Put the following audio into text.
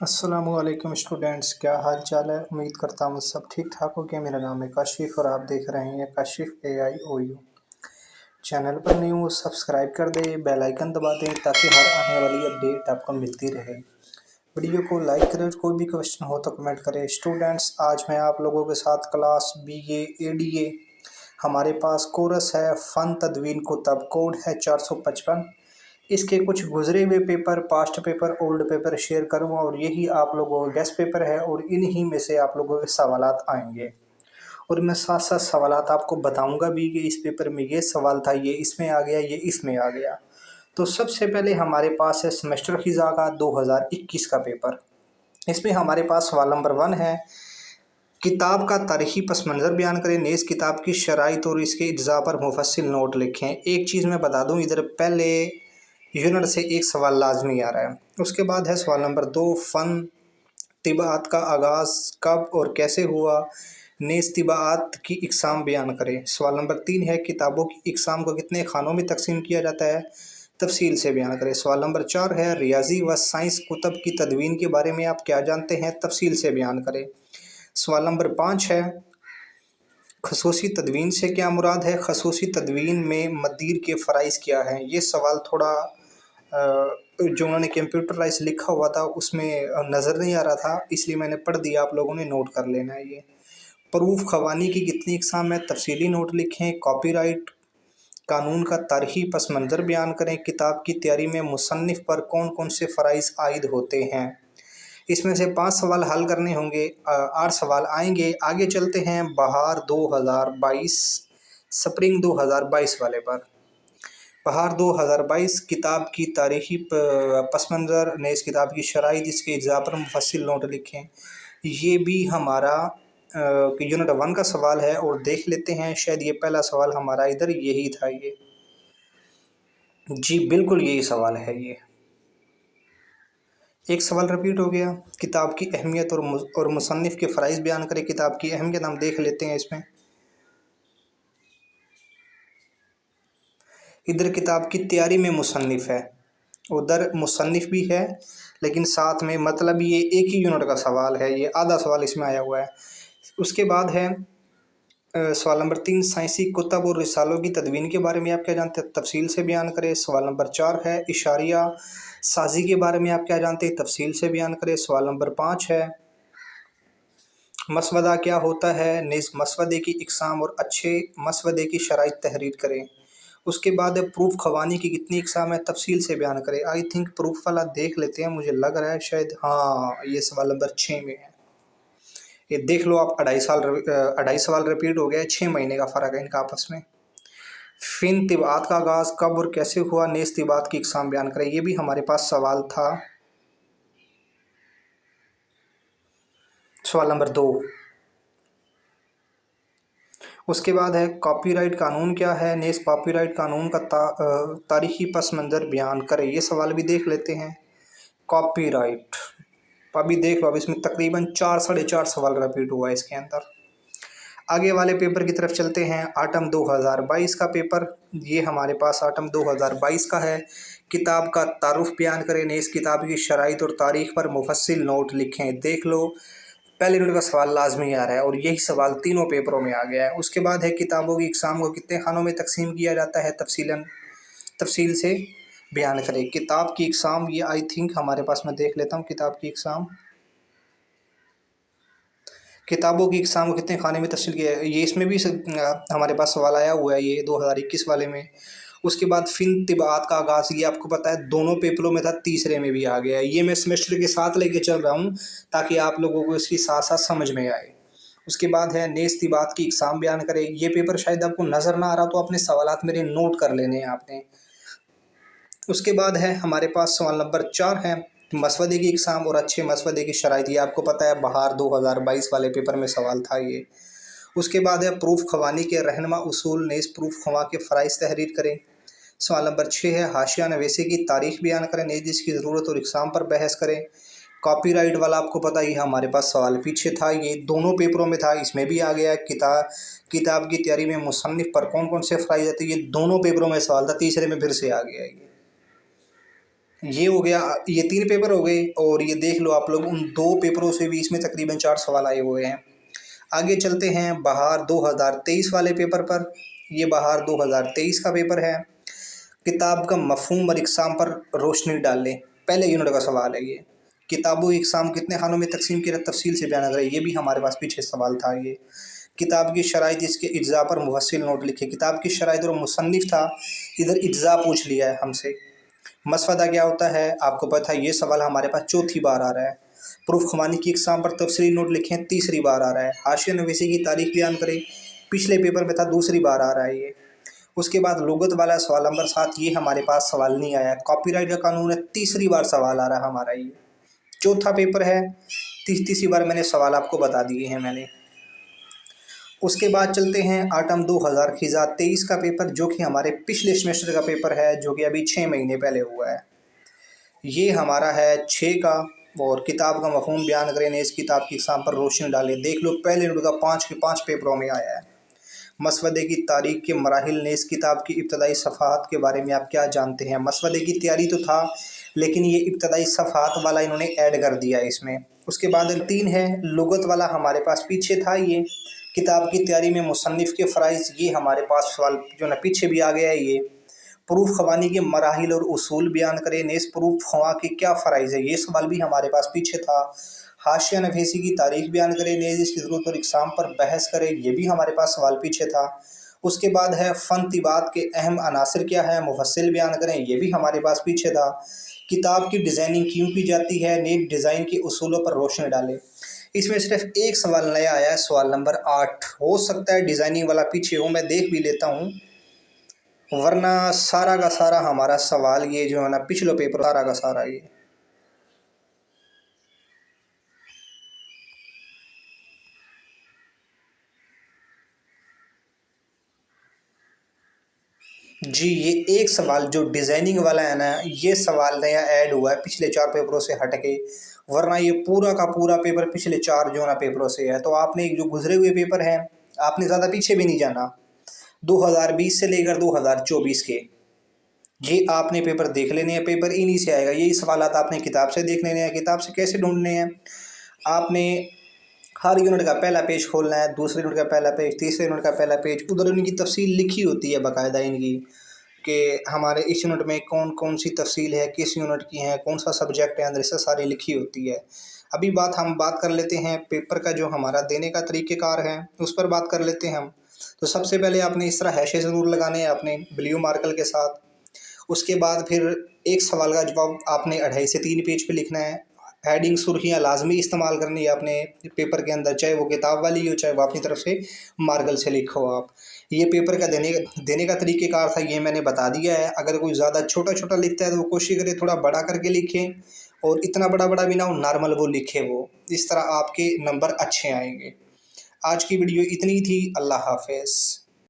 अस्सलामुअलैकुम स्टूडेंट्स, क्या हाल चाल है। उम्मीद करता हूँ सब ठीक ठाक हो गया। मेरा नाम है काशिफ और आप देख रहे हैं काशिफ AIOU। चैनल पर न्यू हो सब्सक्राइब कर दें, बेल आइकन दबा दें ताकि हर आने वाली अपडेट आपको मिलती रहे। वीडियो को लाइक करें, कोई भी क्वेश्चन हो तो कमेंट करें। स्टूडेंट्स, आज मैं आप लोगों के साथ क्लास BA ADA हमारे पास कोरस है फ़न तदवीन कुतब, कोड है 455। इसके कुछ गुजरे हुए paper, past paper, old paper share करूँगा और यही आप लोगों का गेस्ट पेपर है और इन्हीं में से आप लोगों के सवालात आएंगे। और मैं साथ साथ सवालात आपको बताऊंगा भी कि इस पेपर में ये सवाल था, ये इसमें आ गया, ये इसमें आ गया। तो सबसे पहले हमारे पास है सेमेस्टर फ़िज़ा का 2021 का पेपर। इसमें हमारे पास सवाल नंबर 1 है, किताब का तारीखी पस मंज़र बयान करें। नेज़ किताब की शराइत और इसके अज्जा पर मुफस्सिल नोट लिखें। एक चीज़ मैं बता दूं, इधर पहले यूनिट से एक सवाल लाजमी आ रहा है। उसके बाद है सवाल नंबर 2, फ़न तिबात का आगाज़ कब और कैसे हुआ। नेज़ तिबात की इकसाम बयान करें। सवाल नंबर 3 है, किताबों की इकसाम को कितने खानों में तकसीम किया जाता है, तफसील से बयान करें। सवाल नंबर 4 है, रियाजी व साइंस कुतब की तदवीन के बारे में आप क्या जानते हैं, तफसील से बयान करें। सवाल नंबर 5 है, खसूसी तदवीन से क्या मुराद है। खसूसी तदवीन में मदीर के फ़राइज़ क्या हैं। ये सवाल थोड़ा जो उन्होंने कंप्यूटराइज लिखा हुआ था उसमें नज़र नहीं आ रहा था, इसलिए मैंने पढ़ दिया, आप लोगों ने नोट कर लेना है। ये प्रूफ खवानी की कितनी इकसाम है, तफसीली नोट लिखें। कॉपीराइट कानून का तारीखी पस मंज़र बयान करें। किताब की तैयारी में मुसन्निफ़ पर कौन कौन से फ़राइज़ आयद होते हैं। इसमें से 5 सवाल हल करने होंगे। 8 सवाल आएंगे। आगे चलते हैं बहार 2022, स्प्रिंग 2022 वाले पर। बहार 2022 किताब की तारीखी पस मंज़र, ने इस किताब की शराइत, इसके अज्जा पर मुफस्सिल नोट लिखें। ये भी हमारा यूनिट 1 का सवाल है और देख लेते हैं, शायद ये पहला सवाल हमारा इधर यही था। ये जी बिल्कुल यही सवाल है। ये एक सवाल रिपीट हो गया, किताब की अहमियत और मुसन्निफ़ के फ़राइज़ बयान करें। किताब की अहमियत हम देख लेते हैं। इसमें इधर किताब की तैयारी में मुसन्निफ़ है, उधर मुसन्निफ़ भी है, लेकिन साथ में मतलब ये एक ही यूनिट का सवाल है, ये आधा सवाल इसमें आया हुआ है। उसके बाद है सवाल नंबर 3, साइंसी कुतब और रिसालों की तदवीन के बारे में आप क्या जानते हैं, तफसील से बयान करें। सवाल नंबर 4 है, इशारिया साजी के बारे में आप क्या जानते हैं, तफसील से बयान करें। सवाल नंबर 5 है, मसवदा क्या होता है, निज़ मसवदे की इकसाम और अच्छे मसवदे की शराइत तहरीर करें। उसके बाद है, प्रूफ खवानी की कितनी इकसाम है, तफसील से बयान करें। आई थिंक प्रूफ वाला देख लेते हैं, मुझे लग रहा है शायद, हाँ ये सवाल नंबर 6 में है। ये देख लो आप, 2.5 सवाल रिपीट हो गया है, 6 महीने का फ़र्क है इनका आपस में। फिन तिबात का आगाज़ कब और कैसे हुआ, नेज़ तिबात की इकसाम बयान करें। ये भी हमारे पास सवाल था, सवाल नंबर 2। उसके बाद है, कॉपीराइट कानून क्या है, नेज़ कॉपीराइट कानून का तारीखी पस मंज़र बयान करें। ये सवाल भी देख लेते हैं। कॉपीराइट अभी देख लो, अब इसमें तकरीबन 4 साढ़े 4 सवाल रिपीट हुआ है इसके अंदर। आगे वाले पेपर की तरफ चलते हैं। आटम 2022 का पेपर, ये हमारे पास आटम 2022 का है। किताब का तारुफ बयान करें। नेज़ किताब की शराइत और तारीख पर मुफस्सिल नोट लिखें। देख लो, पहले यूनिट का सवाल लाजमी आ रहा है और यही सवाल तीनों पेपरों में आ गया है। उसके बाद है, किताबों की इकसाम को कितने खानों में तकसीम किया जाता है, तफसील से बयान करें। किताब की इकसाम, ये आई थिंक हमारे पास, मैं देख लेता हूँ किताब की इकसाम, किताबों की इकसाम को कितने खाने में तफसील किया है, ये इसमें भी हमारे पास सवाल आया हुआ है, ये 2021 वाले में। उसके बाद फिन तिबात का आगाज़, ये आपको पता है दोनों पेपरों में था, तीसरे में भी आ गया है। ये मैं सेमेस्टर के साथ लेके चल रहा हूँ ताकि आप लोगों को इसकी साथ साथ समझ में आए। उसके बाद है, नेज़ तिबात की इकसाम बयान करें। ये पेपर शायद आपको नज़र ना आ रहा, तो अपने सवालात मेरे नोट कर लेने हैं आपने। उसके बाद है हमारे पास सवाल नंबर 4 है, मसवदे की इकसाम और अच्छे मसवदे की शराइत। ये आपको पता है बहार 2022 वाले पेपर में सवाल था ये। उसके बाद है, प्रूफ खवानी के रहनमा उसूल, नेज़ प्रूफ खवा के फ़राइज़ तहरीर करें। सवाल नंबर 6 है, हाशिया नवेसे की तारीख बयान करें। नेज़ जिसकी ज़रूरत और इकसाम पर बहस करें। कॉपीराइट वाला आपको पता ही, हमारे पास सवाल पीछे था, ये दोनों पेपरों में था, इसमें भी आ गया। किताब की तैयारी में मुसन्निफ़ पर कौन कौन से फ़राइज़ आते हैं, ये दोनों पेपरों में सवाल था, तीसरे में फिर से आ गया ये। ये हो गया, ये 3 पेपर हो गए और ये देख लो आप लोग उन 2 पेपरों से भी इसमें तकरीबन 4 सवाल आए हुए हैं। आगे चलते हैं बहार 2023 वाले पेपर पर। ये बहार 2023 का पेपर है। किताब का मफ़हूम और इक़साम पर रोशनी डालें, पहले यूनिट का सवाल है ये। किताबों की इक़साम कितने खानों में तकसीम की तफसील से बयान करें, ये भी हमारे पास पीछे सवाल था ये। किताब की शराइत, इसके इज्ज़ा पर मुफस्सिल नोट लिखे। किताब की शराइत और मुसन्निफ़ था, इधर इज्ज़ा पूछ लिया है हमसे। मसवदा क्या होता है आपको पता है, ये सवाल हमारे पास चौथी बार आ रहा है। प्रूफ ख़वानी की इक़साम पर तफसीली नोट लिखें, तीसरी बार आ रहा है। हाशिया नवीसी की तारीख़ बयान करें, पिछले पेपर में था, दूसरी बार आ रहा है ये। उसके बाद लुगत वाला सवाल नंबर 7, ये हमारे पास सवाल नहीं आया। कॉपीराइट का कानून है, तीसरी बार सवाल आ रहा है हमारा ये। चौथा पेपर है, तीसरी बार मैंने सवाल आपको बता दिए हैं मैंने। उसके बाद चलते हैं आटम 2023 का पेपर, जो कि हमारे पिछले सेमेस्टर का पेपर है, जो कि अभी 6 महीने पहले हुआ है। ये हमारा है 6 का। और किताब का मफ़हूम बयान करें, इस किताब की इक़साम पर रोशनी डालें। देख लो पहले यूनिट का 5 के 5 पेपरों में आया है। मसवदे की तारीख़ के मराहिल ने इस किताब की इब्तदाई सफ़हात के बारे में आप क्या जानते हैं। मसवदे की तैयारी तो था, लेकिन ये इब्तदाई सफ़हात वाला इन्होंने ऐड कर दिया है इसमें। उसके बाद 3 है, लुगत वाला हमारे पास पीछे था ये। किताब की तैयारी में मुसन्निफ़ के फ़राइज़, ये हमारे पास सवाल जो ना पीछे भी आ गया है ये। प्रूफ ख़वानी के मराहिल और उसूल बयान करें, नेज़ प्रूफ ख़वा के क्या फ़राइज़ है, ये सवाल भी हमारे पास पीछे था। हाशिया नफीसी की तारीख़ बयान करें, नेज़ इसकी ज़रूरत और इक़साम पर बहस करें, ये भी हमारे पास सवाल पीछे था। उसके बाद है फ़न तिबात के अहम अनासर क्या है, मुफस्सिल बयान करें, ये भी हमारे पास पीछे था। किताब की डिज़ाइनिंग क्यों की जाती है, नेक डिज़ाइन के उसूलों पर रोशनी डालें। इसमें सिर्फ एक सवाल नया आया है, सवाल नंबर 8। हो सकता है डिज़ाइनिंग वाला पीछे हो, मैं देख भी लेता हूँ, वरना सारा का सारा हमारा सवाल ये जो है ना पिछले पेपर सारा का सारा ये। जी, ये एक सवाल जो डिज़ाइनिंग वाला है ना, ये सवाल नया ऐड हुआ है पिछले 4 पेपरों से हट के, वरना ये पूरा का पूरा पेपर पिछले 4 जो है ना पेपरों से है। तो आपने जो गुजरे हुए पेपर हैं, आपने ज़्यादा पीछे भी नहीं जाना। 2020 से लेकर 2024 के ये आपने पेपर देख लेने हैं, पेपर इन्हीं से आएगा। यही सवालात आपने किताब से देख लेने हैं। किताब से कैसे ढूंढने हैं, आपने हर यूनिट का पहला पेज खोलना है, दूसरे यूनिट का पहला पेज, तीसरे यूनिट का पहला पेज, उधर उनकी तफसील लिखी होती है बाकायदा इनकी, कि हमारे इस यूनिट में कौन कौन सी तफसील है, किस यूनिट की है, कौन सा सब्जेक्ट है, अंदर से सारी लिखी होती है। अभी हम बात कर लेते हैं पेपर का जो हमारा देने का तरीक़ेकार है, उस पर बात कर लेते हैं हम। तो सबसे पहले आपने इस तरह हैशे ज़रूर लगाने हैं अपने ब्लू मार्कर के साथ। उसके बाद फिर एक सवाल का जवाब आपने 2.5 से 3 पेज पे लिखना है। हेडिंग सुर्खियाँ लाजमी इस्तेमाल करनी है आपने पेपर के अंदर, चाहे वो किताब वाली हो, चाहे वो अपनी तरफ से मार्कर से लिखो आप। ये पेपर का देने का तरीक़ेकार था, ये मैंने बता दिया है। अगर कोई ज़्यादा छोटा-छोटा लिखता है तो वो कोशिश करे थोड़ा बड़ा करके लिखे, और इतना बड़ा-बड़ा भी ना हो, नॉर्मल वो लिखे वो। इस तरह आपके नंबर अच्छे आएँगे। आज की वीडियो इतनी थी। अल्लाह हाफ़िज़।